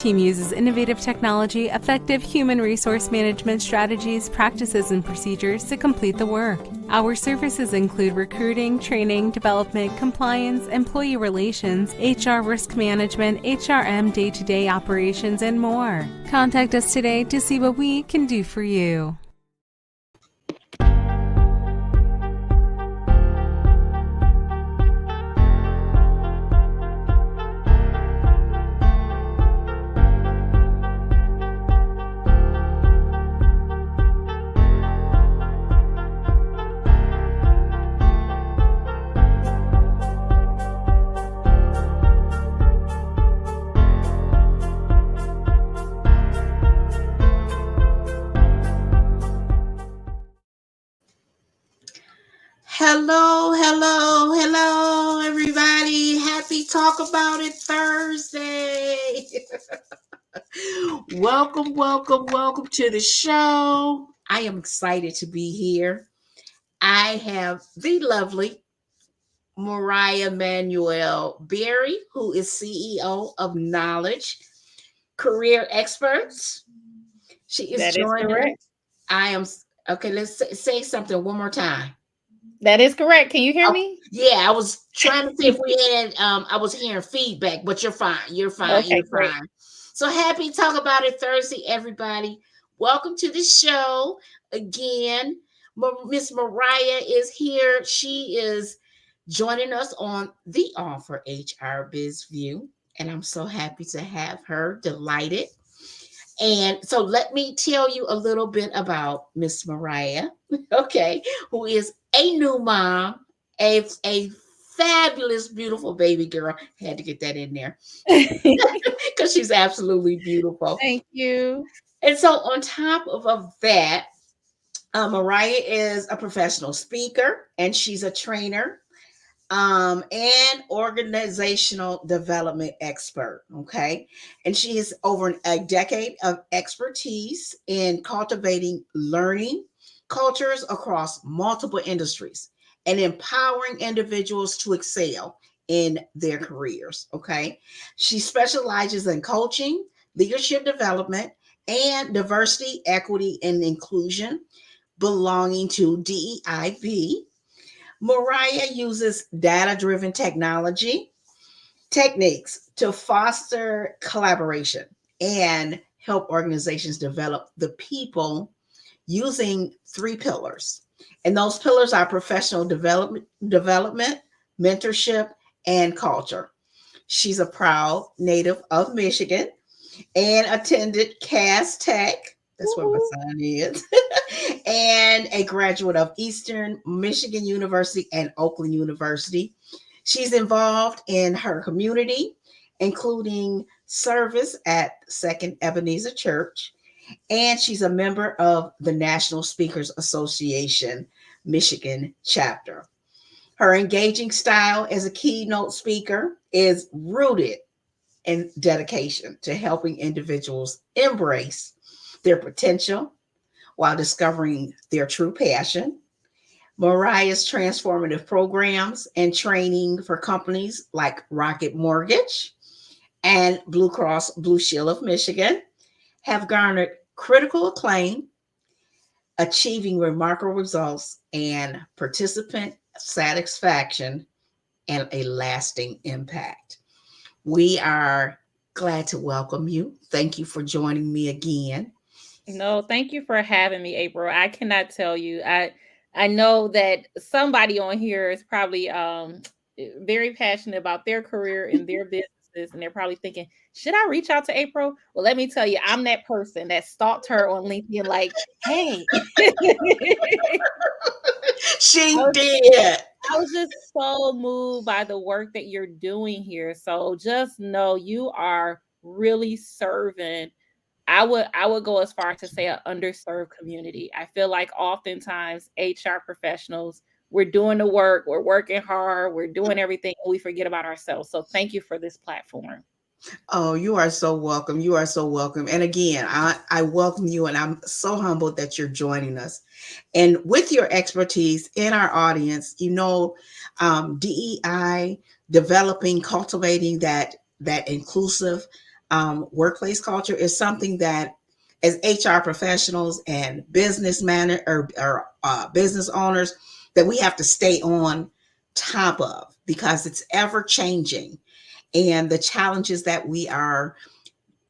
Team uses innovative technology, effective human resource management strategies, practices, and procedures to complete the work. Our services include recruiting, training, development, compliance, employee relations, HR risk management, HRM day-to-day operations, and more. Contact us today to see what we can do for you. Hello, everybody. Happy Talk About It Thursday. Welcome to the show. I am excited to be here. I have the lovely Mariah Manuel-Berry, who is CEO of Knowledge Career Experts. She is joining us. I am okay. Let's say something one more time. That is correct. Can you hear me? Yeah, I was trying to see if we had I was hearing feedback, but you're fine. Okay, great. So happy Talk About It Thursday, everybody. Welcome to the show again. Miss Mariah is here. She is joining us on the ALL4HRBIZ View, and I'm so happy to have her. Delighted. And so let me tell you a little bit about Miss Mariah, okay, who is a new mom, a fabulous, beautiful baby girl. Had to get that in there because she's absolutely beautiful. Thank you. And so on top of that, Mariah is a professional speaker, and she's a trainer and organizational development expert. Okay. And she has over a decade of expertise in cultivating learning cultures across multiple industries and empowering individuals to excel in their careers. Okay. She specializes in coaching, leadership development, and diversity, equity, and inclusion belonging to DEIB. Mariah uses data-driven techniques to foster collaboration and help organizations develop the people using 3 pillars. And those pillars are professional development, mentorship, and culture. She's a proud native of Michigan and attended Cass Tech. That's where my son is. And a graduate of Eastern Michigan University and Oakland University. She's involved in her community, including service at Second Ebenezer Church. And she's a member of the National Speakers Association Michigan chapter. Her engaging style as a keynote speaker is rooted in dedication to helping individuals embrace their potential while discovering their true passion. Mariah's transformative programs and training for companies like Rocket Mortgage and Blue Cross Blue Shield of Michigan have garnered critical acclaim, achieving remarkable results and participant satisfaction and a lasting impact. We are glad to welcome you. Thank you for joining me again. No, thank you for having me, April. I cannot tell you. I know that somebody on here is probably very passionate about their career and their businesses, and they're probably thinking, should I reach out to April? Well, let me tell you, I'm that person that stalked her on LinkedIn like, hey. She did. I was just so moved by the work that you're doing here. So just know you are really serving. I would go as far as to say an underserved community. I feel like oftentimes HR professionals, we're doing the work, we're working hard, we're doing everything, and we forget about ourselves. So thank you for this platform. Oh, you are so welcome. You are so welcome. And again, I welcome you, and I'm so humbled that you're joining us. And with your expertise in our audience, DEI, developing, cultivating that inclusive workplace culture is something that, as HR professionals and business owners, that we have to stay on top of, because it's ever changing, and the challenges that we are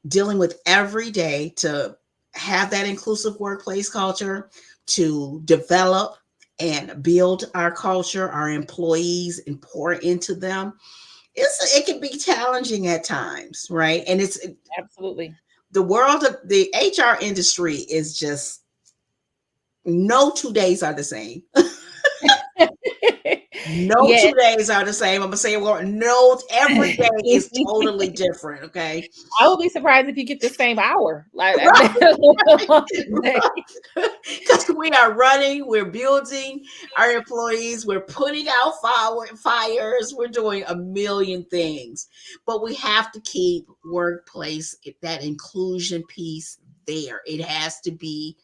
dealing with every day to have that inclusive workplace culture, to develop and build our culture, our employees, and pour into them. It can be challenging at times, right? And it's Absolutely. the world of the HR industry is just, no 2 days are the same. No Yeah. 2 days are the same. I'm gonna say, well, no, every day is totally different. Okay. I would be surprised if you get the same hour. Like Right. Because we are running, we're building our employees, we're putting out fires, we're doing a million things. But we have to keep workplace, that inclusion piece there. It has to be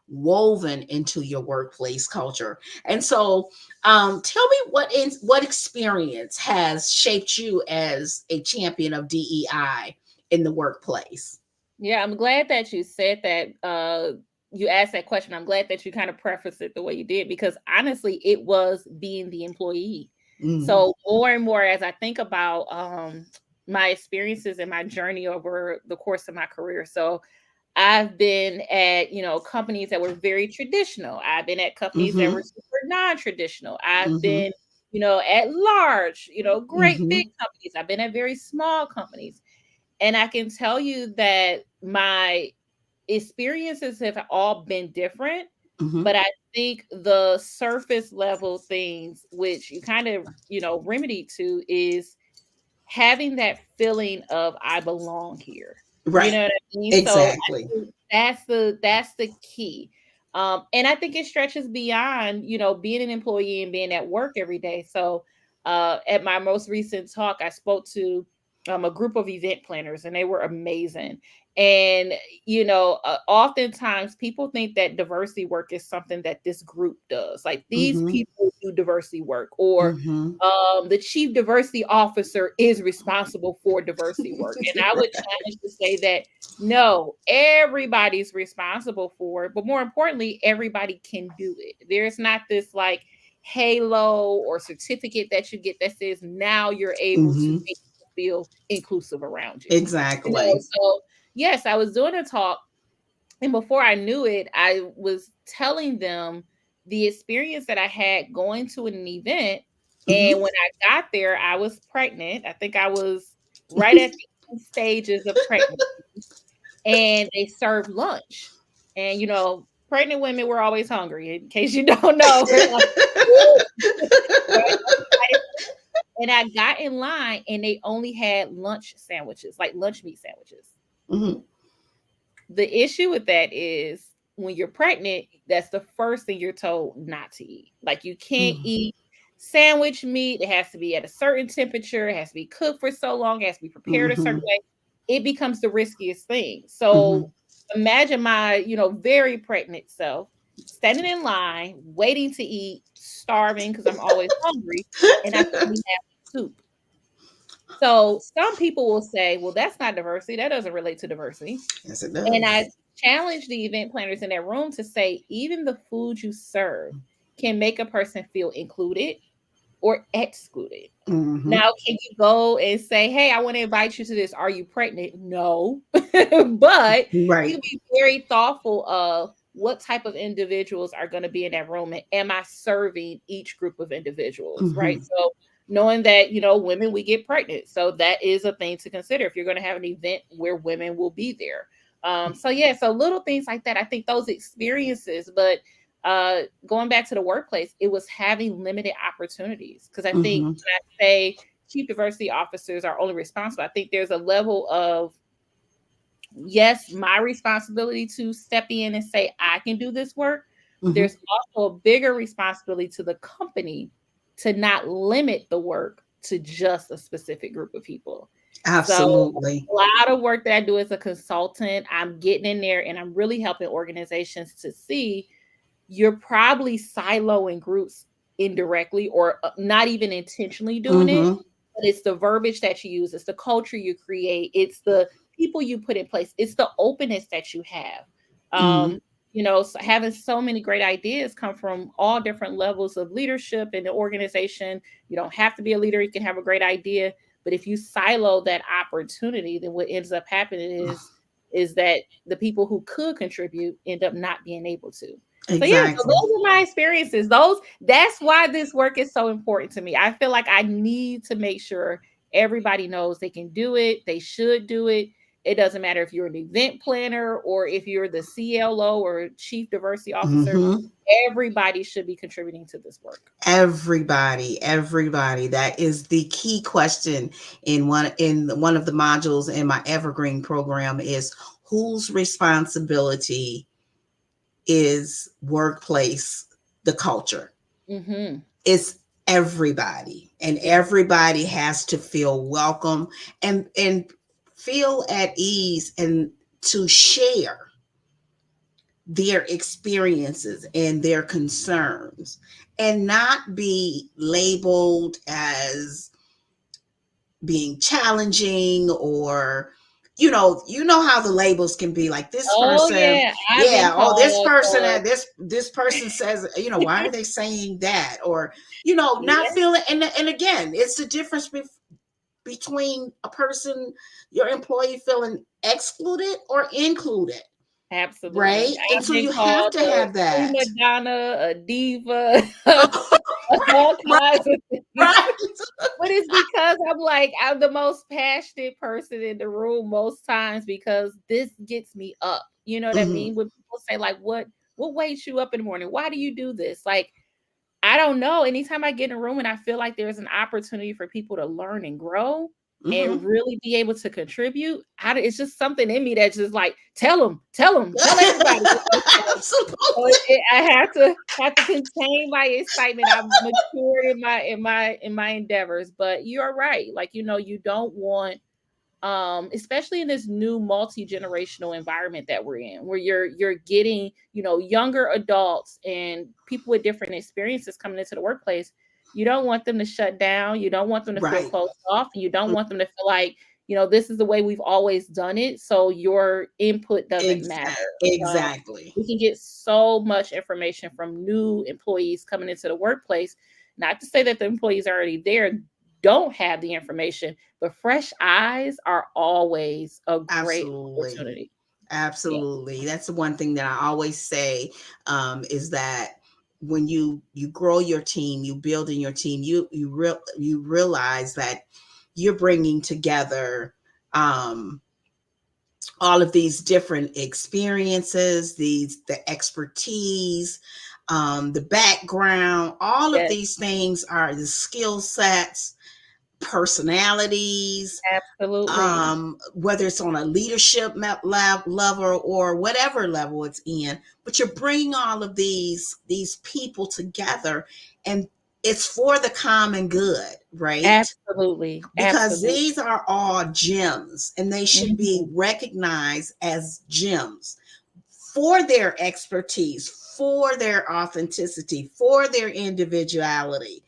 woven into your workplace culture. And so, tell me what experience has shaped you as a champion of DEI in the workplace. Yeah, I'm glad that you said that. You asked that question. I'm glad that you kind of prefaced it the way you did, because honestly, it was being the employee. Mm-hmm. So more and more, as I think about my experiences and my journey over the course of my career. So I've been at, companies that were very traditional. I've been at companies that Mm-hmm. were super non-traditional. I've Mm-hmm. been, at large, great Mm-hmm. big companies. I've been at very small companies. And I can tell you that my experiences have all been different, Mm-hmm. but I think the surface level things, which you kind of, remedy to, is having that feeling of I belong here. You Right. know what I mean? So I Exactly. think that's the key. And I think it stretches beyond, being an employee and being at work every day. So at my most recent talk, I spoke to a group of event planners, and they were amazing. And oftentimes people think that diversity work is something that this group does. Like, these Mm-hmm. people do diversity work, or Mm-hmm. the chief diversity officer is responsible for diversity work. And I would challenge to say that no, everybody's responsible for it, but more importantly, everybody can do it. There's not this like halo or certificate that you get that says now you're able to Mm-hmm. make people feel inclusive around you. Exactly. So yes, I was doing a talk, and before I knew it, I was telling them the experience that I had going to an event. Mm-hmm. And when I got there, I was pregnant. I think I was right at the stages of pregnancy, and they served lunch. And pregnant women were always hungry. In case you don't know, we're like, "Woo!" Right? And I got in line, and they only had lunch sandwiches, like lunch meat sandwiches. Mm-hmm. The issue with that is, when you're pregnant, that's the first thing you're told not to eat. Like, you can't Mm-hmm. eat sandwich meat. It has to be at a certain temperature. It has to be cooked for so long. It has to be prepared a certain Mm-hmm. way. It becomes the riskiest thing. Mm-hmm. So imagine my, very pregnant self standing in line, waiting to eat, starving because I'm always hungry, and I can only have soup. So some people will say, well, that's not diversity. That doesn't relate to diversity. Yes, it And does. I challenge the event planners in that room to say, even the food you serve can make a person feel included or excluded. Mm-hmm. Now, can you go and say, hey, I want to invite you to this? Are you pregnant? No. But you Right. can be very thoughtful of what type of individuals are going to be in that room, and am I serving each group of individuals, right? Mm-hmm. So knowing that, women, we get pregnant. So that is a thing to consider if you're going to have an event where women will be there. So yeah, so little things like that. I think those experiences, but going back to the workplace, it was having limited opportunities. Because I think Mm-hmm. when I say chief diversity officers are only responsible, I think there's a level of, yes, my responsibility to step in and say I can do this work, but Mm-hmm. there's also a bigger responsibility to the company to not limit the work to just a specific group of people. So Absolutely. a lot of work that I do as a consultant, I'm getting in there and I'm really helping organizations to see you're probably siloing groups indirectly, or not even intentionally doing it. Mm-hmm. But it's the verbiage that you use, it's the culture you create, it's the people you put in place. It's the openness that you have. Mm-hmm. Having so many great ideas come from all different levels of leadership in the organization. You don't have to be a leader. You can have a great idea. But if you silo that opportunity, then what ends up happening is that the people who could contribute end up not being able to. So yeah, so Exactly. those are my experiences. That's why this work is so important to me. I feel like I need to make sure everybody knows they can do it, they should do it. It doesn't matter if you're an event planner or if you're the CLO or chief diversity officer. Mm-hmm. Everybody should be contributing to this work. Everybody. That is the key question in one of the modules in my Evergreen program is whose responsibility is workplace, the culture. Mm-hmm. It's everybody, and everybody has to feel welcome and feel at ease and to share their experiences and their concerns and not be labeled as being challenging or how the labels can be like this Oh person. yeah, I've been Yeah, oh, this called. person this person says, why are they saying that? Or not Yeah, feeling. And again, it's the difference between a person, your employee, feeling excluded or included, absolutely. right? And I've so been you have called to a have that. prima donna, a diva, all Right, kinds of things. right. But it's because I'm the most passionate person in the room most times because this gets me up. You know what I Mhm. mean? When people say like, what wakes you up in the morning? Why do you do this? Like, I don't know. Anytime I get in a room and I feel like there's an opportunity for people to learn and grow and Mhm. really be able to contribute, it's just something in me that's just like, tell them, tell everybody. So Absolutely. I have to contain my excitement. I'm matured in my endeavors, but you're right. Like, you don't want, especially in this new multi-generational environment that we're in, where you're getting, younger adults and people with different experiences coming into the workplace. You don't want them to shut down. You don't want them to feel Right. closed off. And you don't want them to feel like, this is the way we've always done it. So your input doesn't matter. Um, Exactly. we can get so much information from new employees coming into the workplace. Not to say that the employees are already there don't have the information, but fresh eyes are always a great Absolutely. opportunity. Yeah. Absolutely. That's the one thing that I always say, is that when you grow your team, you build in your team, you realize that you're bringing together all of these different experiences, the expertise, the background, all of Yes, these things are the skill sets, personalities, absolutely. whether it's on a leadership level or whatever level it's in, but you're bringing all of these people together, and it's for the common good, right? Absolutely. Because Absolutely. these are all gems and they should be Mhm. recognized as gems for their expertise, for their authenticity, for their individuality,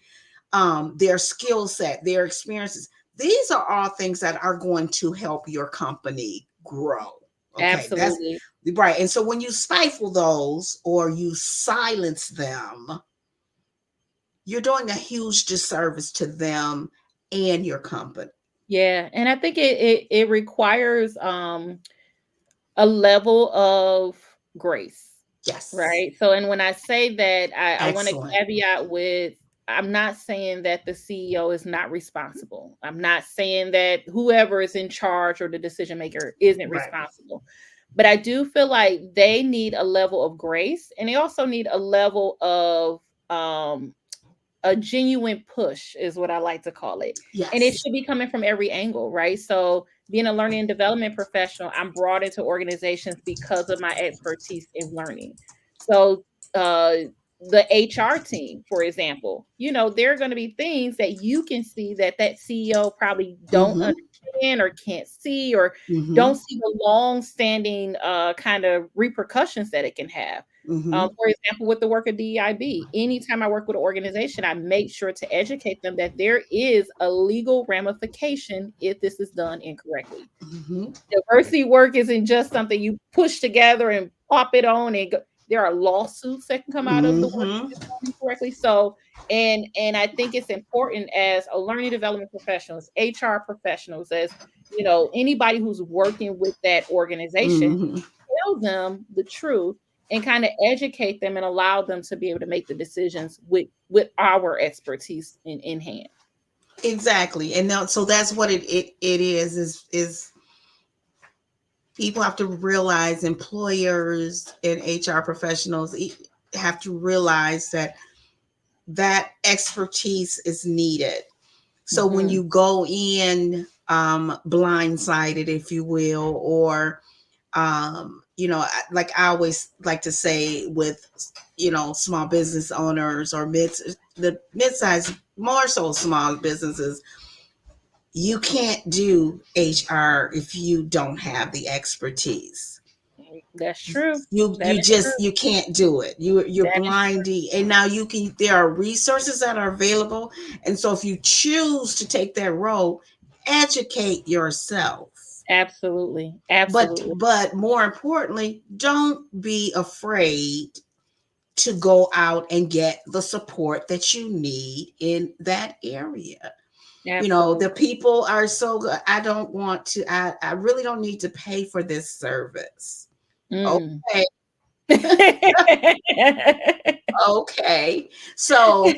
their skill set, their experiences. These are all things that are going to help your company grow. Okay, that's Absolutely. right. And so when you stifle those or you silence them, you're doing a huge disservice to them and your company. Yeah. And I think it requires a level of grace. Yes. Right. So, and when I say that, I want to Excellent. caveat with, I'm not saying that the CEO is not responsible. I'm not saying that whoever is in charge or the decision maker isn't Right. responsible. But I do feel like they need a level of grace and they also need a level of a genuine push is what I like to call it. And it Yes. should be coming from every angle, right? So being a learning and development professional, I'm brought into organizations because of my expertise in learning. So the HR team, for example, there are going to be things that you can see that CEO probably don't Mm-hmm. understand or can't see or Mm-hmm. don't see the long-standing kind of repercussions that it can have. Mm-hmm. For example, with the work of DEIB, anytime I work with an organization, I make sure to educate them that there is a legal ramification if this is done incorrectly. Mm-hmm. Diversity work isn't just something you push together and pop it on and go. There are lawsuits that can come out of the work if Mm-hmm. it's done incorrectly. So, and I think it's important as a learning development professionals, HR professionals, as anybody who's working with that organization, Mm-hmm. tell them the truth and kind of educate them and allow them to be able to make the decisions with our expertise in hand. Exactly. And now, so that's what it is people have to realize, employers and HR professionals have to realize that expertise is needed. So when Mhm. you go in blindsided, if you will, or like I always like to say with small business owners or the mid-sized, more so small businesses, you can't do HR if you don't have the expertise. That's true. You That is true. just you can't do it. You're That is true. blindy, and now there are resources that are available, and so if you choose to take that role, educate yourself. Absolutely. but Absolutely. but more importantly, don't be afraid to go out and get the support that you need in that area. The Absolutely. people are so good. I don't want to, I really don't need to pay for this service. Mm. Okay. Okay. So and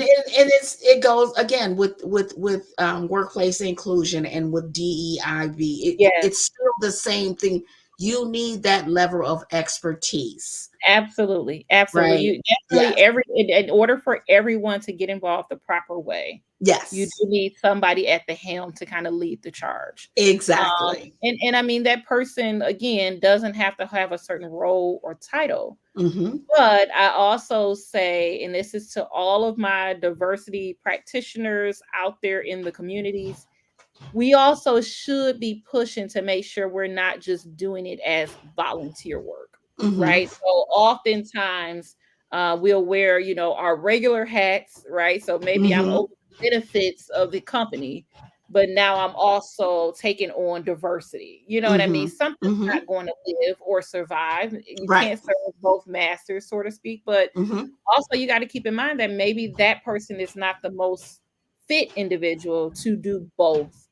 it goes again with workplace inclusion and with DEIB. Yes, It's still the same thing. You need that level of expertise, absolutely. Absolutely. right? You definitely Yes. in order for everyone to get involved the proper way, you do Yes. need somebody at the helm to kind of lead the charge. Exactly. And I mean that person again doesn't have to have a certain role or title. Mm-hmm. But I also say, and this is to all of my diversity practitioners out there in the communities, we also should be pushing to make sure we're not just doing it as volunteer work, Mm-hmm. right? So oftentimes we'll wear, our regular hats, right? So maybe I'm Mm-hmm. over the benefits of the company, but now I'm also taking on diversity. You know what I mean? Mm-hmm. Something's Mm-hmm. not going to live or survive. You Right. can't serve both masters, so to speak. But Mm-hmm. also, you got to keep in mind that maybe that person is not the most fit individual to do both,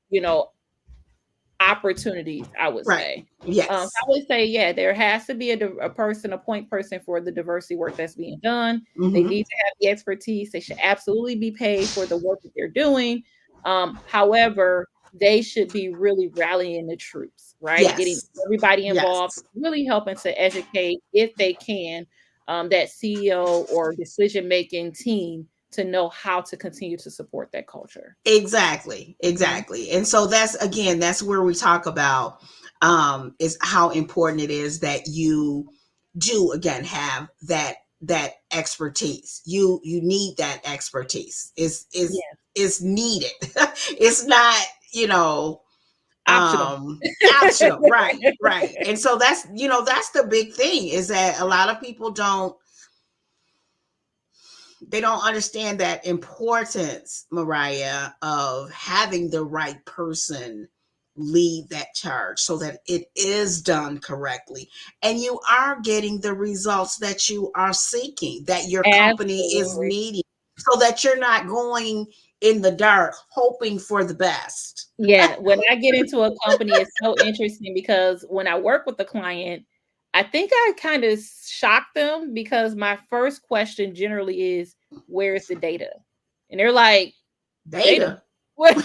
opportunities, I would Right. say. I Yes. would say, yeah, there has to be a person, a point person for the diversity work that's being done. They Mm-hmm. need to have the expertise. They should absolutely be paid for the work that they're doing. However, they should be really rallying the troops, right? Getting Yes. everybody involved, Yes. really helping to educate, if they can, that CEO or decision making team to know how to continue to support that culture. Exactly. Mhm. Exactly. And so that's where we talk about is how important it is that you do again have that expertise. You need that expertise. Is needed. It's not, Optional. um optional. Right. Right. And so that's the big thing, is that a lot of people they don't understand that importance, Mariah, of having the right person lead that charge so that it is done correctly and you are getting the results that you are seeking, that your company is Absolutely. needing, so that you're not going in the dark hoping for the best. Yeah, when I get into a company, it's so interesting because when I work with the client, I think I kind of shock them because my first question generally is, "Where's the data?" And they're like, "Data? Data. What?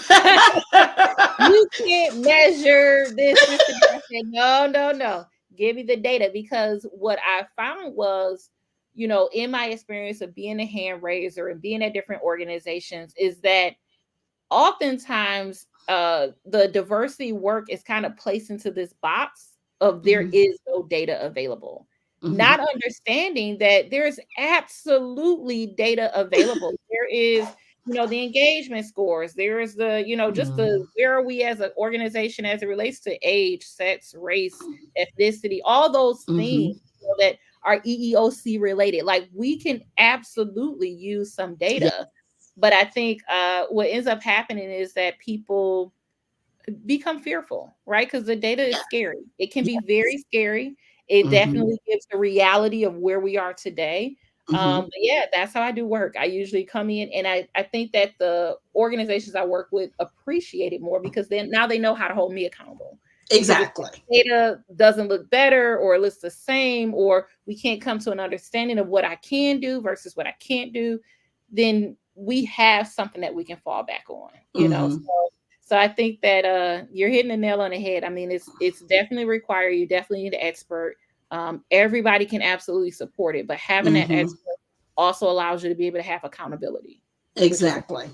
You can't measure this, and that." I said, "No, no, no. Give me the data." Because what I found was, in my experience of being a hand raiser and being at different organizations, is that oftentimes the diversity work is kind of placed into this box of there Mhm. is no data available, not Mhm. understanding that there's absolutely data available. There is the engagement scores. There is the, just the, where are we as an organization as it relates to age, sex, race, ethnicity, all those things that are EEOC related. Like, we can absolutely use some data, but I think what ends up happening is that people become fearful, right? Because the data is scary. It can be very scary. It definitely gives the reality of where we are today. But yeah, that's how I do work. I usually come in, and I think that the organizations I work with appreciate it more, because then now they know how to hold me accountable. Exactly. Because if the data doesn't look better, or it looks the same, or we can't come to an understanding of what I can do versus what I can't do, then we have something that we can fall back on, So I think that you're hitting the nail on the head. I mean, it's definitely required. You definitely need an expert. Everybody can absolutely support it, but having that expert also allows you to be able to have accountability. Exactly.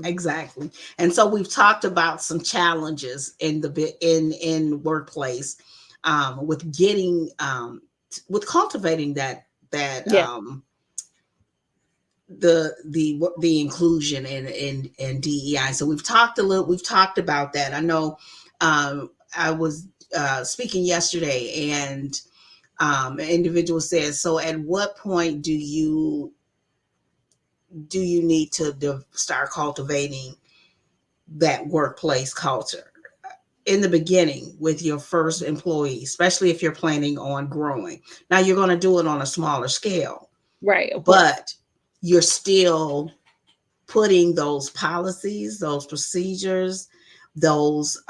Exactly. And so we've talked about some challenges in in workplace, with getting with cultivating that the inclusion in DEI. So we've talked about that. I know I was speaking yesterday, and an individual says, so at what point do you need to start cultivating that workplace culture? In the beginning, with your first employee, especially if you're planning on growing. Now, you're going to do it on a smaller scale, right? But you're still putting those policies, those procedures, those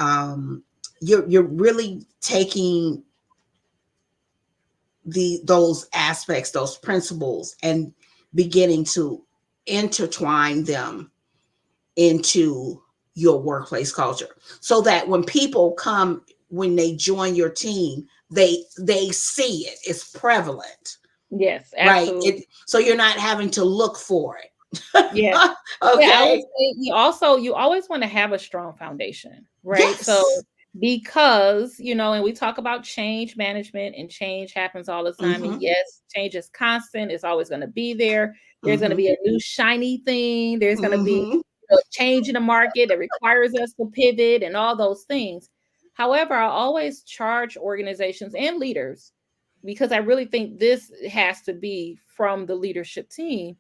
you're really taking those aspects, those principles, and beginning to intertwine them into your workplace culture, so that when people come, when they join your team, they see it. It's prevalent. Yes, absolutely. Right. So you're not having to look for it. Yeah. Okay. Yeah, I would say you always want to have a strong foundation, right? Yes. So because, and we talk about change management, and change happens all the time. And yes, change is constant. It's always going to be there. There's going to be a new shiny thing. There's going to be a change in the market that requires us to pivot and all those things. However, I always charge organizations and leaders, because I really think this has to be from the leadership team.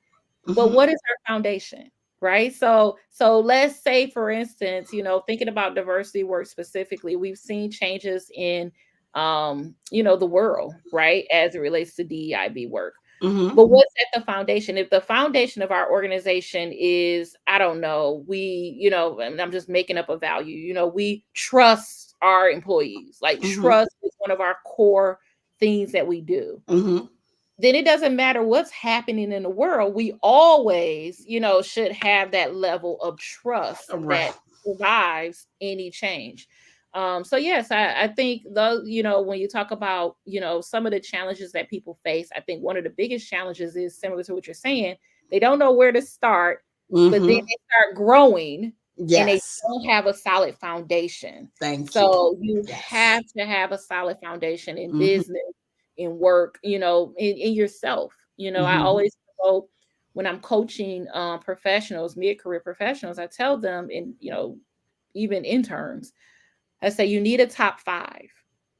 But what is our foundation? Right. So let's say, for instance, thinking about diversity work specifically, we've seen changes in, the world, right, as it relates to DEIB work. But what's at the foundation? If the foundation of our organization is, I don't know, and I'm just making up a value, we trust our employees, like trust is one of our core things that we do. Then it doesn't matter what's happening in the world. We always, should have that level of trust that survives any change. So yes, I think when you talk about, some of the challenges that people face, I think one of the biggest challenges is similar to what you're saying. They don't know where to start, but then they start growing. Yes. And they don't have a solid foundation. So you have to have a solid foundation in business, in work, in yourself. I always promote, when I'm coaching professionals, mid-career professionals, I tell them, and even interns, I say you need a top 5.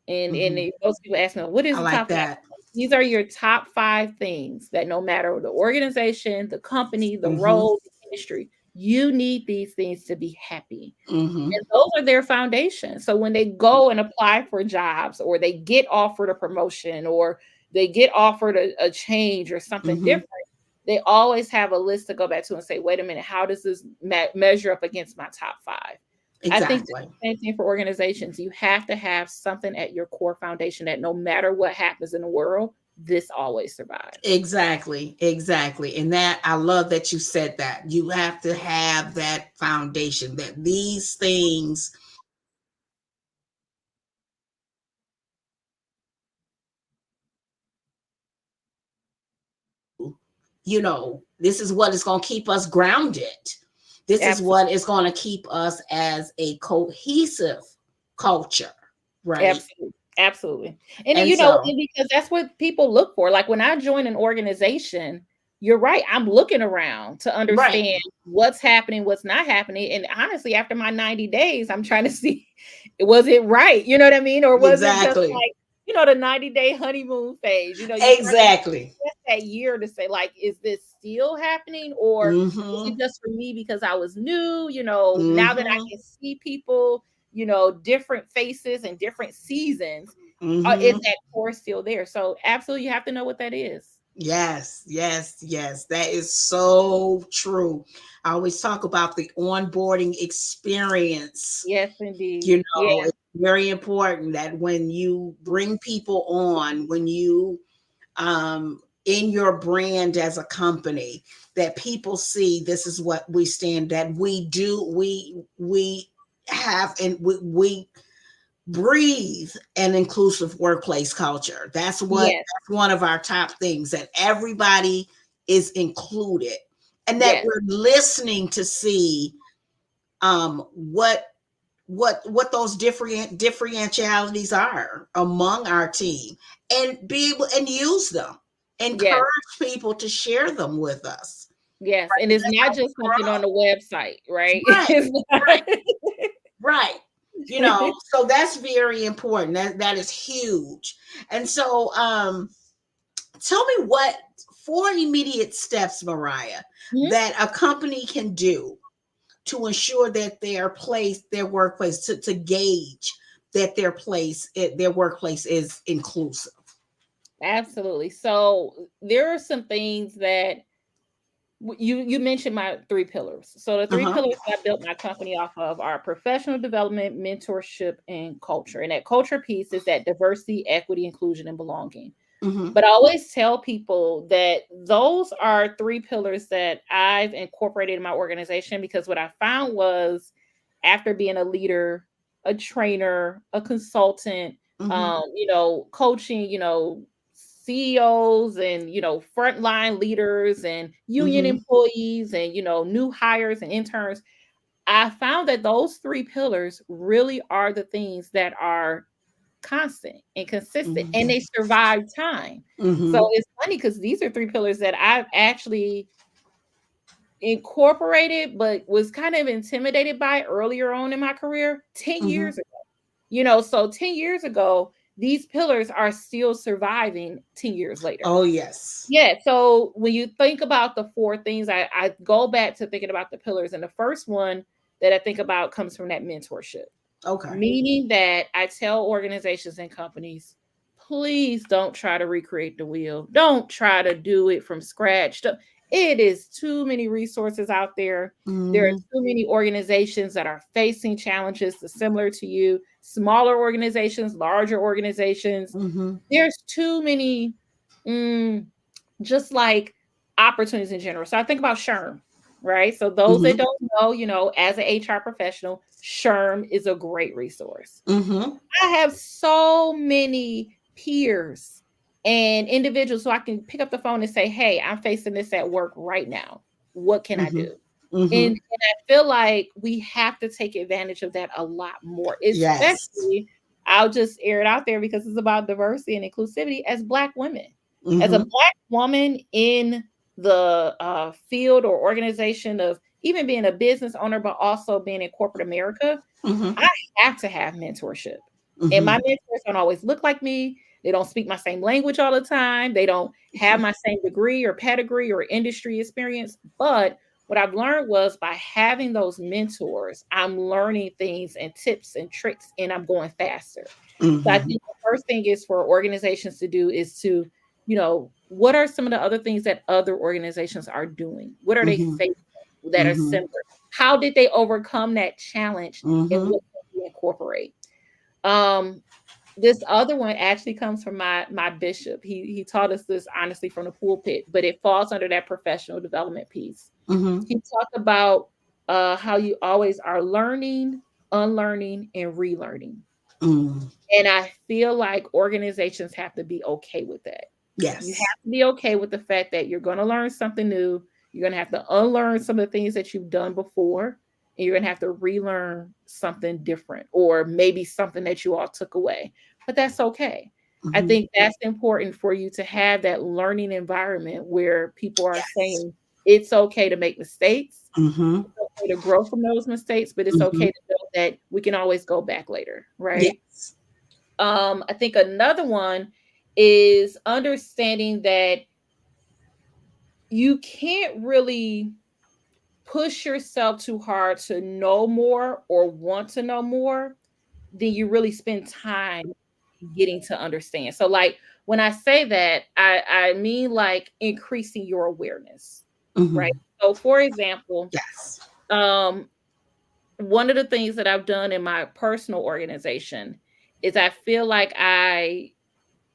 And most people ask me, what is the top 5? These are your top 5 things that, no matter the organization, the company, the role, the industry, you need these things to be happy. And those are their foundation. So when they go and apply for jobs, or they get offered a promotion, or they get offered a change or something different, they always have a list to go back to and say, wait a minute, how does this measure up against my top 5? Exactly. I think the same thing for organizations. You have to have something at your core foundation that, no matter what happens in the world, this always survives. Exactly. And that, I love that you said that. You have to have that foundation, that these things this is what is going to keep us grounded. This is what is going to keep us as a cohesive culture, right? Absolutely. And because that's what people look for. Like, when I join an organization, you're right. I'm looking around to Right. understand what's happening, what's not happening. And honestly, after my 90 days, I'm trying to see, was it right? You know what I mean? Or was it just Exactly. like, the 90-day honeymoon phase? You start to Exactly. test that year to say, like, is this still happening? Or is it Mm-hmm. just for me because I was new? Now that I Mm-hmm. can see people, different faces and different seasons, is Mm-hmm. that core still there? So absolutely, you have to know what that is. Yes, yes, yes. That is so true. I always talk about the onboarding experience. Yes, indeed. You Yeah. know, it's very important that when you bring people on, when you in your brand as a company, that people see this is what we stand, that we do, we have, and we breathe an inclusive workplace culture. Yes. That's one of our top things, that everybody is included, and that Yes. we're listening to see what those differentialities are among our team, and be able and use them, Yes. encourage people to share them with us. Yes. And it's That's not how we just something on the website, right? grow. Right, It's right, not- right. So that's very important. That is huge. And so tell me what 4 immediate steps, Mariah, Mhm. that a company can do to ensure that their workplace, to gauge that their workplace is inclusive. Absolutely. So there are some things that you mentioned my three pillars. So the three Uh-huh. pillars that I built my company off of are professional development, mentorship, and culture. And that culture piece is that diversity, equity, inclusion, and belonging. Mm-hmm. But I always tell people that those are three pillars that I've incorporated in my organization, because what I found was, after being a leader, a trainer, a consultant, Mm-hmm. coaching, CEOs and, frontline leaders and union Mm-hmm. employees and, new hires and interns, I found that those three pillars really are the things that are constant and consistent, and Mm-hmm. they survive time. So Mm-hmm. it's funny because these are three pillars that I've actually incorporated, but was kind of intimidated by earlier on in my career 10 Mm-hmm. years ago. So 10 years ago, these pillars are still surviving 10 years later. Oh yes. Yeah. So when you think about the four things, I go back to thinking about the pillars. And the first one that I think about comes from that mentorship. Okay. Meaning that I tell organizations and companies, please don't try to recreate the wheel. Don't try to do it from scratch. It is too many resources out there. There are Mm-hmm. too many organizations that are facing challenges similar to you, smaller organizations, larger organizations. Mm-hmm. There's too many, mm, just like opportunities in general. So I think about SHRM, right? So those that Mm-hmm. don't know, as an HR professional, SHRM is a great resource. Mm-hmm. I have so many peers and individuals who I can pick up the phone and say, hey, I'm facing this at work right now. What can I Mm-hmm. do? Mm-hmm. And I feel like we have to take advantage of that a lot more, Yes. especially, I'll just air it out there because it's about diversity and inclusivity, as Black women. As a Mm-hmm. Black woman in the field or organization of even being a business owner, but also being in corporate America, Mm-hmm. I have to have mentorship. And my Mm-hmm. mentors don't always look like me. They don't speak my same language all the time. They don't have my same degree or pedigree or industry experience. But what I've learned was, by having those mentors, I'm learning things and tips and tricks, and I'm going faster. So I Mm-hmm. think the first thing is for organizations to do is to, what are some of the other things that other organizations are doing? What are they Mm-hmm. facing that are Mm-hmm. similar? How did they overcome that challenge, and Mm-hmm. what can we incorporate? Um, this other one actually comes from my bishop. He taught us this honestly from the pulpit, but it falls under that professional development piece. Mm-hmm. He talked about how you always are learning, unlearning, and relearning. Mm. And I feel like organizations have to be okay with that. You Yes. have to be okay with the fact that you're going to learn something new. You're going to have to unlearn some of the things that you've done before, and you're going to have to relearn something different, or maybe something that you all took away. But that's okay. I think that's important for you to have that learning environment where people are Yes. saying it's okay to make mistakes. Mm-hmm. It's okay to grow from those mistakes, but it's Mm-hmm. okay to know that we can always go back later, right? Yes. I think another one is understanding that you can't really push yourself too hard to know more or want to know more than you really spend time getting to understand. So like when I say that, I mean like increasing your awareness, right? Mm-hmm. So for example, Yes. um one of the things that I've done in my personal organization is I feel like I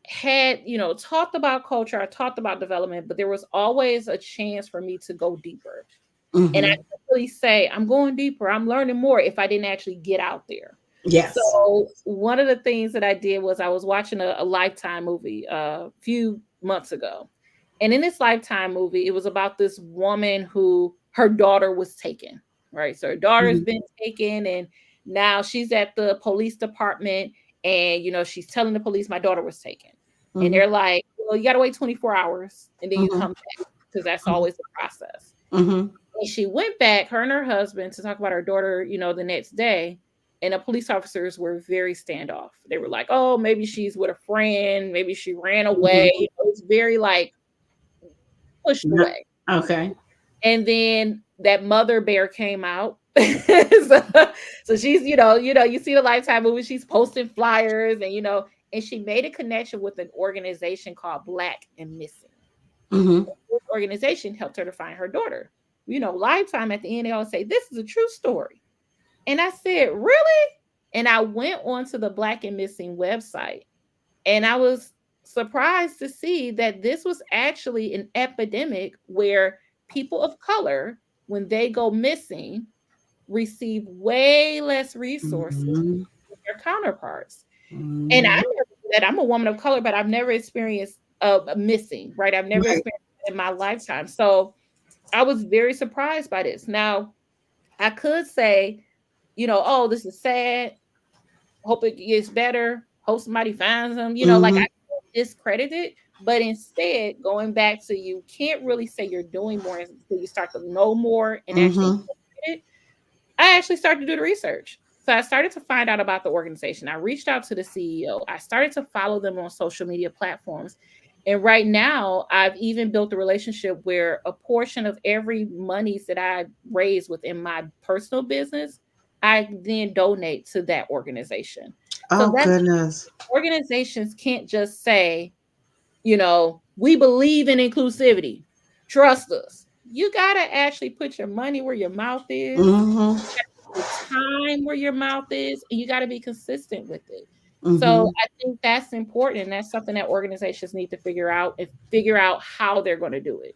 had, talked about culture, I talked about development, but there was always a chance for me to go deeper. And I Mm-hmm. couldn't really say, I'm going deeper, I'm learning more if I didn't actually get out there. Yes. So one of the things that I did was I was watching a Lifetime movie a few months ago. And in this Lifetime movie, it was about this woman who her daughter was taken, right? So her daughter's Mm-hmm. been taken and now she's at the police department and, she's telling the police my daughter was taken. And Mm-hmm. they're like, well, you got to wait 24 hours and then you Mm-hmm. come back because that's always the process. Mm-hmm. And she went back, her and her husband, to talk about her daughter, the next day. And the police officers were very standoff. They were like, oh, maybe she's with a friend. Maybe she ran away. Mm-hmm. It's very like pushed Yeah. away. Okay. And then that mother bear came out. so she's, you see the Lifetime movie, she's posting flyers and she made a connection with an organization called Black and Missing. Mm-hmm. This organization helped her to find her daughter. Lifetime at the end, they all say, this is a true story. And I said, really? And I went onto the Black and Missing website and I was surprised to see that this was actually an epidemic where people of color, when they go missing, receive way less resources Mm-hmm. than their counterparts. And I Mm-hmm. never did that. I'm a woman of color, but I've never experienced a missing, right? I've never Right. experienced it in my lifetime. So I was very surprised by this. Now, I could say, oh, this is sad. Hope it gets better. Hope somebody finds them. Like I Mm-hmm. can't discredit it, but instead, going back to you can't really say you're doing more until you start to know more and actually Mm-hmm. implement it. I actually started to do the research. So I started to find out about the organization. I reached out to the CEO. I started to follow them on social media platforms. And right now, I've even built a relationship where a portion of every monies that I raise within my personal business, I then donate to that organization. So Oh that goodness. organizations can't just say, we believe in inclusivity. Trust us. You got to actually put your money where your mouth is, Mm-hmm. the time where your mouth is, and you got to be consistent with it. So Mm-hmm. I think that's important. And that's something that organizations need to figure out and figure out how they're going to do it.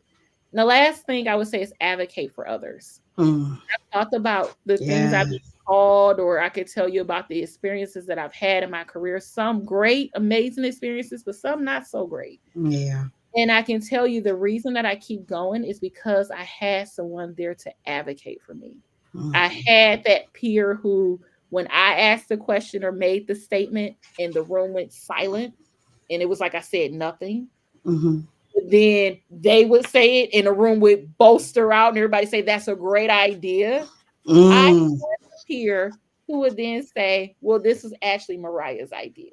And the last thing I would say is advocate for others. Mm. Talked about the things I've been Yeah. called, or I could tell you about the experiences that I've had in my career. Some great, amazing experiences, but some not so great. Yeah. And I can tell you the reason that I keep going is because I had someone there to advocate for me. I Mm-hmm. had that peer who, when I asked the question or made the statement and the room went silent, and it was like I said nothing, Mm-hmm. then they would say it and the room would bolster out and everybody say, that's a great idea. I had Mm. a peer who would then say, well, this is actually Mariah's idea.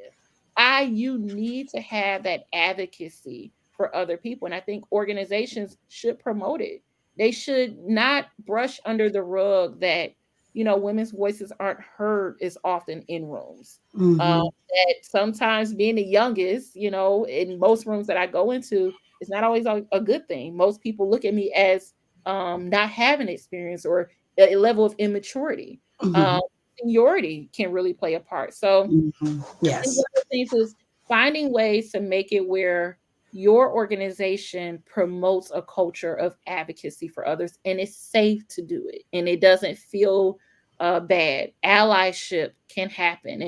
You need to have that advocacy for other people. And I think organizations should promote it. They should not brush under the rug that, women's voices aren't heard as often in rooms. Mm-hmm. That sometimes being the youngest, in most rooms that I go into, is not always a good thing. Most people look at me as not having experience or a level of immaturity. Mm-hmm. Um, Seniority can really play a part. So Mm-hmm. I think Yes. one of the things is finding ways to make it where your organization promotes a culture of advocacy for others and it's safe to do it and it doesn't feel bad. Allyship can happen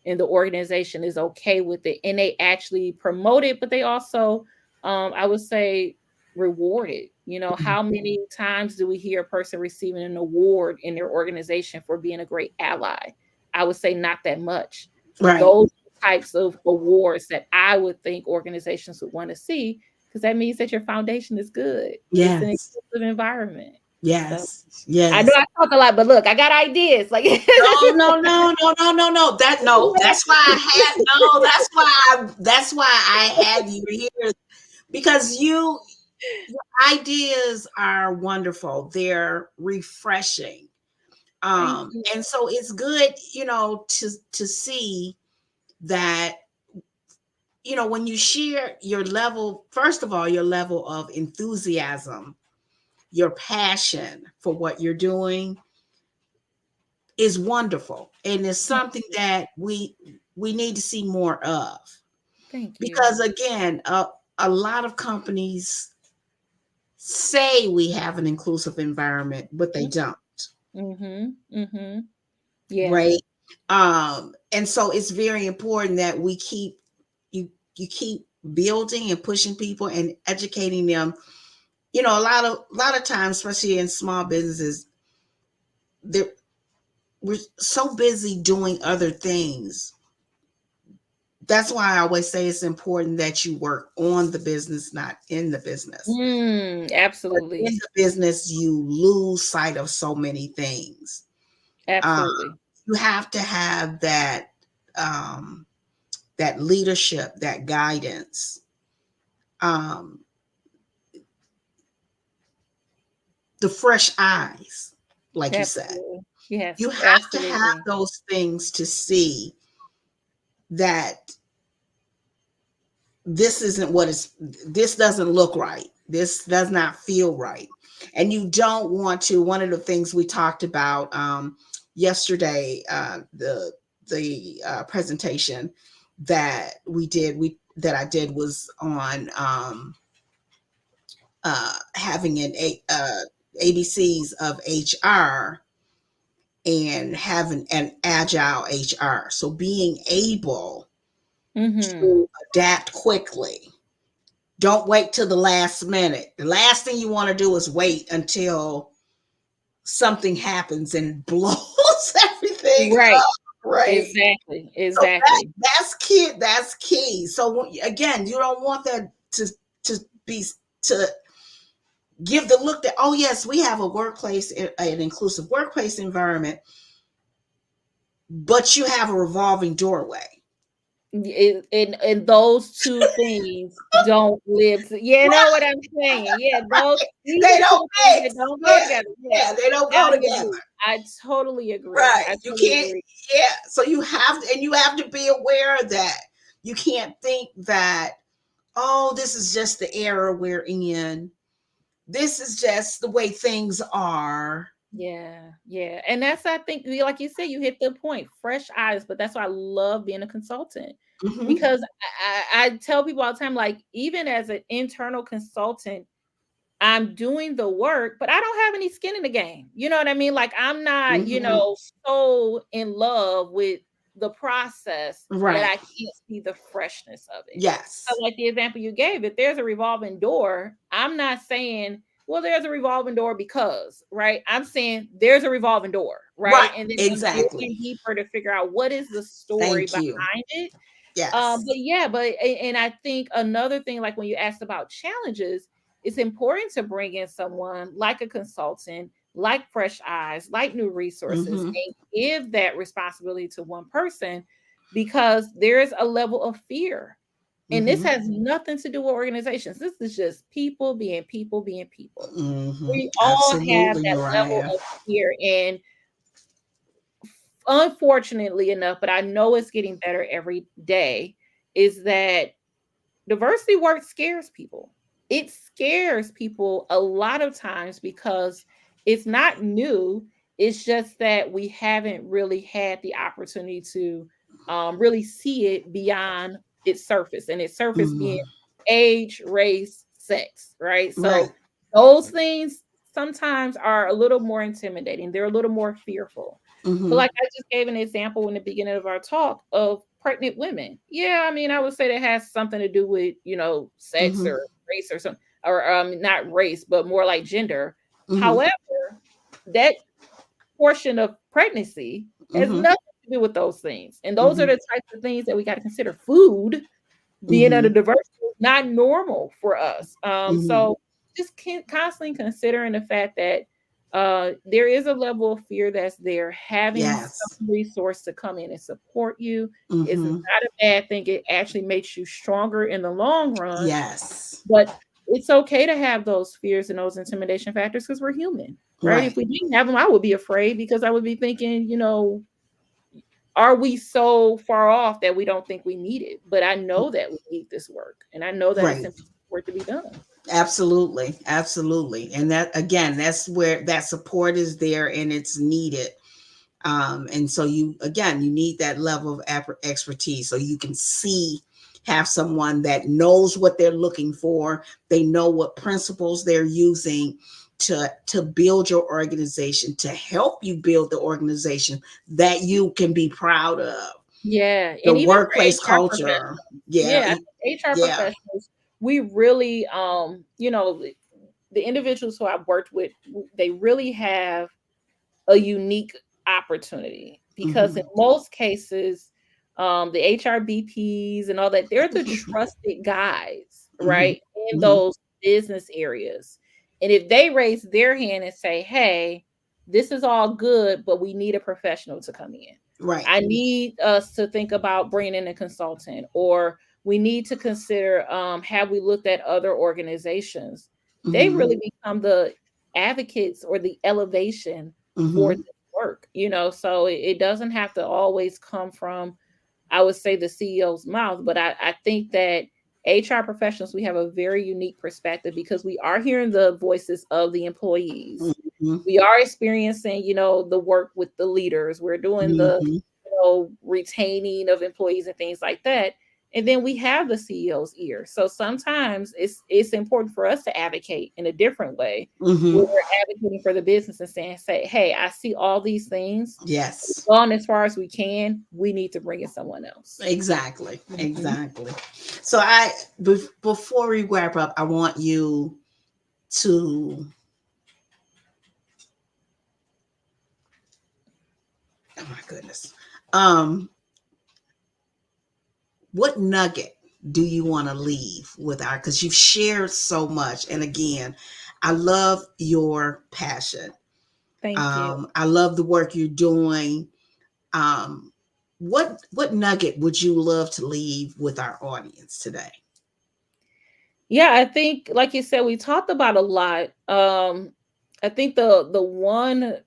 and the organization is okay with it and they actually promote it, but they also, I would say, reward it. How many times do we hear a person receiving an award in their organization for being a great ally? I would say not that much. Right. Those types of awards that I would think organizations would want to see, because that means that your foundation is good. It's an Yes. inclusive environment. So Yes. I know Yes. I talk a lot, but look, I got ideas. Like No, no, no, no, no, no, no. That no. That's why I had no. That's why I had you here, because your ideas are wonderful. They're refreshing. Thank you. And so it's good, to see that, when you share your level, first of all, your level of enthusiasm, your passion for what you're doing is wonderful, and it's something that we need to see more of, Thank you. because again, a lot of companies say we have an inclusive environment, but they don't. Mm-hmm. Mm-hmm. Yeah. Right. And so it's very important that we keep you keep building and pushing people and educating them. A lot of times, especially in small businesses, they're we're so busy doing other things. That's why I always say it's important that you work on the business, not in the business. But Absolutely. in the business, you lose sight of so many things. Um, Absolutely. you have to have um, that leadership, that guidance, um, the fresh eyes, like you said. Absolutely. Yes, You have to have absolutely. those things to see that this doesn't look right. This does not feel right. And you don't want to, one of the things we talked about yesterday, the presentation that that I did was on having ABCs of HR and having an agile HR. So being able Mm-hmm. to adapt quickly. Don't wait till the last minute. The last thing you want to do is wait until something happens and blows everything Right. up, right? Exactly. So Exactly. that's key. That's key. So again, you don't want that to be to give the look that, oh yes, we have a workplace, an inclusive workplace environment, but you have a revolving doorway. And those two things don't live. You know what I'm saying? Yeah, these They are don't two things that mix. don't go Yeah, together. Yeah, yeah, they don't I go together. agree. I totally agree. Right. I You totally can't, agree. yeah. So you have to be aware of that. You can't think that, oh, this is just the era we're in. This is just the way things are. Yeah, yeah. And that's, I think, like you said, you hit the point, fresh eyes. But that's why I love being a consultant, Hmm. because I tell people all the time, like, even as an internal consultant, I'm doing the work, but I don't have any skin in the game. You know what I mean? Like, I'm not, Hmm. so in love with the process that Right. I can't see the freshness of it. So, Yes. like the example you gave, if there's a revolving door, I'm not saying, well, there's a revolving door because, right? I'm saying there's a revolving door, right? Right. And then I'm Exactly. digging deeper to figure out what is the story Thank you. behind it. Yes. But yeah, and I think another thing, like when you asked about challenges, it's important to bring in someone like a consultant, like fresh eyes, like new resources, Hmm. and give that responsibility to one person, because there is a level of fear. And this Hmm. has nothing to do with organizations. This is just people being people being people. Hmm. We all have Absolutely, that level Mariah. of fear. And unfortunately enough, but I know it's getting better every day, is that diversity work scares people. It scares people a lot of times because it's not new. It's just that we haven't really had the opportunity to really see it beyond its surface, and its surface being Hmm. age, race, sex, right? Right. So those things sometimes are a little more intimidating. They're a little more fearful. But Hmm. like I just gave an example in the beginning of our talk of pregnant women. Yeah, I mean, I would say that has something to do with, sex Hmm. or race or something, or not race, but more like gender. Hmm. However, that portion of pregnancy has Hmm. nothing to do with those things. And those are the types of things that we got to consider. Food, being under diversity, is not normal for us. So just constantly considering the fact that there is a level of fear that's there. Having Yes. some resource to come in and support you is not Mm-hmm. a bad thing. It actually makes you stronger in the long run. Yes. But it's okay to have those fears and those intimidation factors because we're human, right? If Right. we didn't have them, I would be afraid because I would be thinking, are we so far off that we don't think we need it? But I know that we need this work, and I know that it's Right. important for it to be done. Absolutely. Absolutely. And that, again, that's where that support is there and it's needed. And so you need that level of expertise so you can have someone that knows what they're looking for. They know what principles they're using to build your organization, to help you build the organization that you can be proud of. Yeah, The and even for workplace HR culture. professionals. Yeah. Yeah, I think HR Yeah. professionals, we really, the individuals who I've worked with, they really have a unique opportunity because in Mm-hmm. most cases, the HRBPs and all that, they're the trusted guys, Mm-hmm. right, in Mm-hmm. those business areas. And if they raise their hand and say, hey, this is all good, but we need a professional to come in. Right. I need us to think about bringing in a consultant, or we need to consider, have we looked at other organizations? They Mm-hmm. really become the advocates or the elevation for Mm-hmm. this work, so it doesn't have to always come from, I would say, the CEO's mouth, but I think that HR professionals, we have a very unique perspective because we are hearing the voices of the employees. Mm-hmm. We are experiencing, the work with the leaders. We're doing the, Mm-hmm. retaining of employees and things like that. And then we have the CEO's ear. So sometimes it's important for us to advocate in a different way. Where Mm-hmm. we're advocating for the business and say, hey, I see all these things. We've Yes. gone as far as we can. We need to bring in someone else. Exactly. Mhm. Exactly. So before we wrap up, I want you to, oh my goodness. Um, what nugget do you want to leave with because you've shared so much. And again, I love your passion. Thank you. I love the work you're doing. Um, what nugget would you love to leave with our audience today? Yeah, I think, like you said, we talked about a lot. I think the one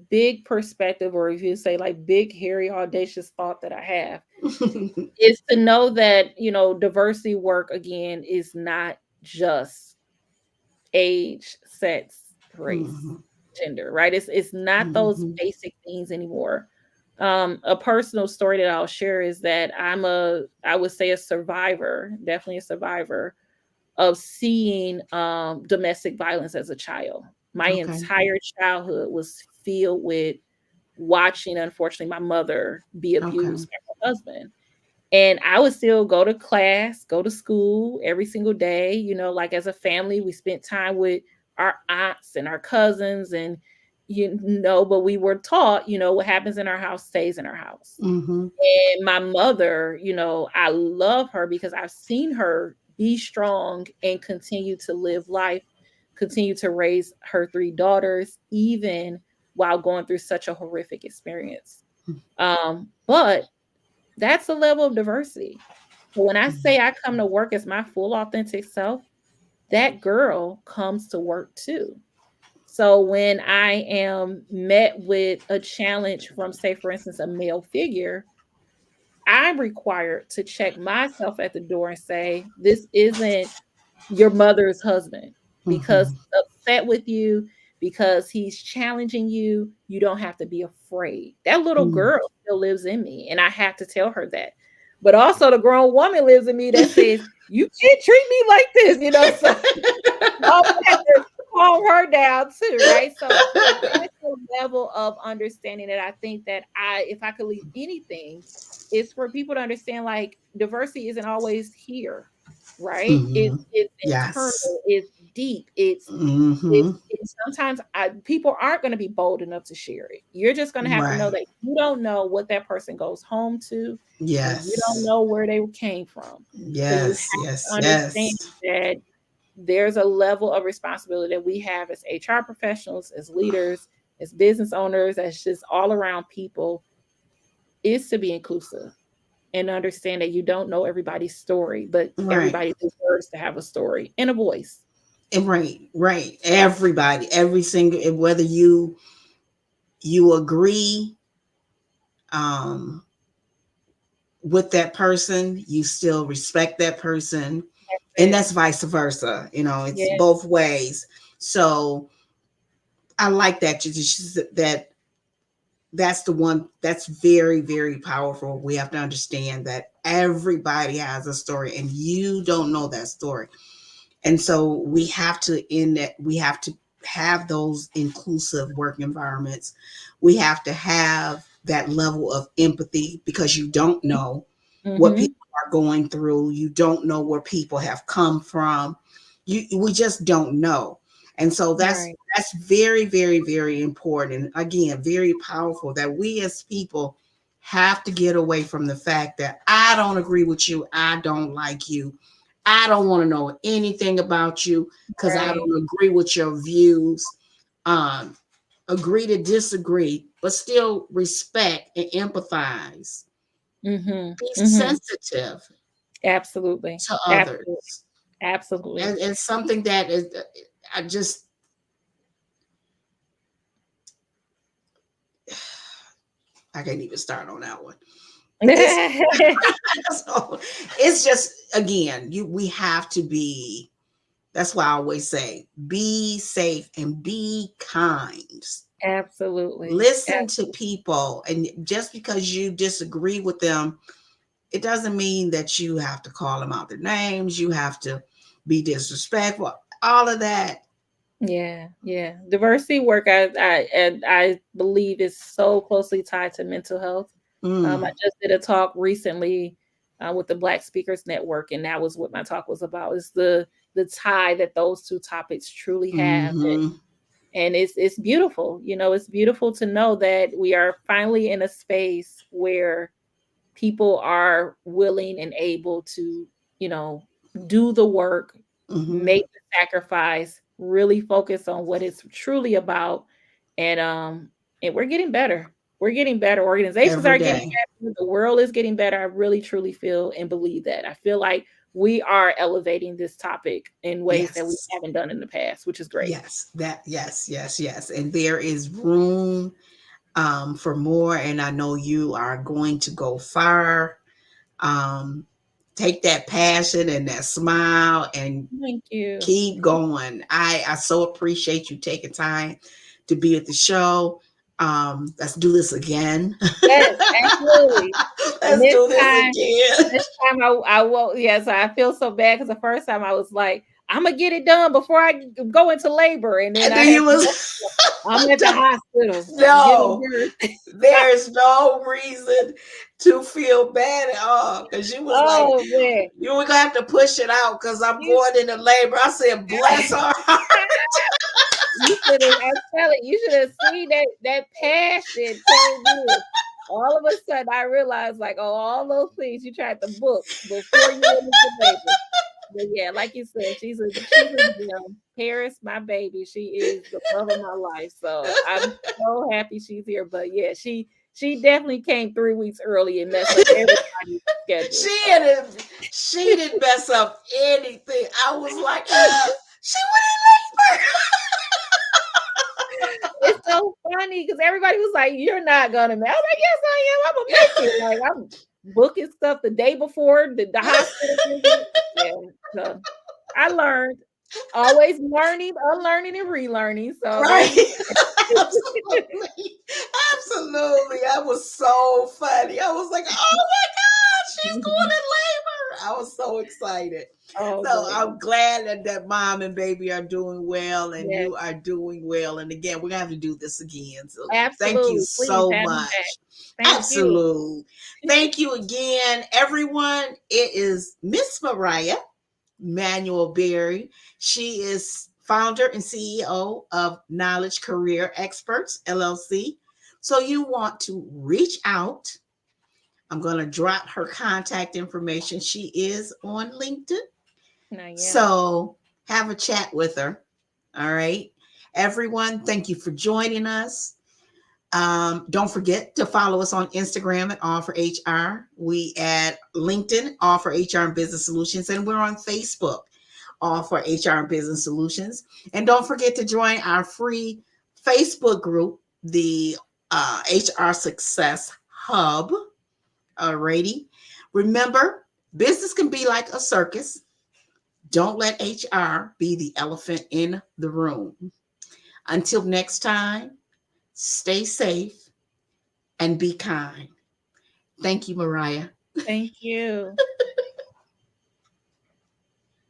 big perspective, or if you say like big, hairy, audacious thought that I have is to know that, diversity work again is not just age, sex, race, Mm-hmm. gender, right? It's not those Mm-hmm. basic things anymore. A personal story that I'll share is that I would say a survivor, definitely a survivor of seeing domestic violence as a child. My Okay. entire childhood was filled with watching, unfortunately, my mother be Okay. abused by her husband. And I would still go to class, go to school every single day. Like as a family, we spent time with our aunts and our cousins, and but we were taught, what happens in our house stays in our house. Mm-hmm. And my mother, I love her because I've seen her be strong and continue to live life, continue to raise her three daughters, even while going through such a horrific experience. But that's a level of diversity. So when I say I come to work as my full authentic self, that girl comes to work too. So when I am met with a challenge from, say, for instance, a male figure, I'm required to check myself at the door and say, this isn't your mother's husband because Mm-hmm. he's upset with you, because he's challenging you. You don't have to be afraid. That little girl still lives in me, and I have to tell her that. But also, the grown woman lives in me that says, you can't treat me like this. So I have to calm her down too, right? So that's a level of understanding that I think that if I could leave anything, is for people to understand like diversity isn't always here, right? Mm-hmm. It's Yes. internal, it's deep. It's sometimes people aren't going to be bold enough to share it. You're just going to have to know that you don't know what that person goes home to. And you don't know where they came from. So you have to understand that there's a level of responsibility that we have as HR professionals, as leaders, as business owners, as just all around people, is to be inclusive and understand that you don't know everybody's story, but everybody deserves to have a story and a voice. Right. Everybody, every single, whether you agree with that person, you still respect that person, and that's vice versa. It's both ways. So I like that. That's the one that's very, very powerful. We have to understand that everybody has a story, and you don't know that story. And so we have to have those inclusive work environments. We have to have that level of empathy, because you don't know what people are going through. You don't know where people have come from. We just don't know. And so that's very, very, very important. Again, very powerful, that we as people have to get away from the fact that I don't agree with you. I don't like you. I don't want to know anything about you because I don't agree with your views. Agree to disagree, but still respect and empathize. Be sensitive. Absolutely. To others. Absolutely. And it's something that is, I can't even start on that one. It's just, again, we have to be, that's why I always say, be safe and be kind. Absolutely. Listen to people. And just because you disagree with them, it doesn't mean that you have to call them out their names. You have to be disrespectful. All of that. Yeah. Diversity work, I believe, is so closely tied to mental health. I just did a talk recently with the Black Speakers Network, and that was what my talk was about, is the tie that those two topics truly have. And it's beautiful. It's beautiful to know that we are finally in a space where people are willing and able to, do the work, make the sacrifice, really focus on what it's truly about. And we're getting better. We're getting better. Organizations are getting better. The world is getting better. I really, truly feel and believe that. I feel like we are elevating this topic in ways that we haven't done in the past, which is great. Yes. And there is room for more. And I know you are going to go far. Take that passion and that smile and thank you. Keep going. I so appreciate you taking time to be at the show. Let's do this again. Yes, absolutely. Let's do this again. This time I won't. Yes, I feel so bad because the first time I was like, I'm gonna get it done before I go into labor, and then I'm at the hospital. No, there's no reason to feel bad at all, because you was man, you were gonna have to push it out because I'm going into labor. I said, bless her heart. You should have seen that passion came in. All of a sudden, I realized, like, all those things you tried to book before you went into labor. But yeah, like you said, she's a gem. Paris, my baby, she is the love of my life. So I'm so happy she's here. But yeah, she definitely came 3 weeks early and messed up everybody's schedule. She didn't mess up anything. I was like, she went in labor. It's so funny because everybody was like, "You're not gonna make." I was like, "Yes, I am. I'm gonna make it." Like, I'm booking stuff the day before the hospital visit. Yeah, so I learned. Always learning, unlearning, and relearning. So Absolutely. That was so funny. I was like, oh my God, she's going in labor. I was so excited. I'm glad that mom and baby are doing well, and you are doing well. And again, we're gonna have to do this again. So thank you so much. Absolutely. Thank you again, everyone. It is Miss Mariah Manuel-Berry. She is founder and CEO of Knowledge Career Experts, LLC. So you want to reach out. I'm going to drop her contact information. She is on LinkedIn. No, yeah. So have a chat with her. All right. Everyone, thank you for joining us. Don't forget to follow us on Instagram at All4HR. We at LinkedIn, All for HR and Business Solutions, and we're on Facebook, All for HR and Business Solutions. And don't forget to join our free Facebook group, the HR Success Hub. Alrighty. Remember, business can be like a circus. Don't let HR be the elephant in the room. Until next time, stay safe and be kind. Thank you, Mariah. Thank you.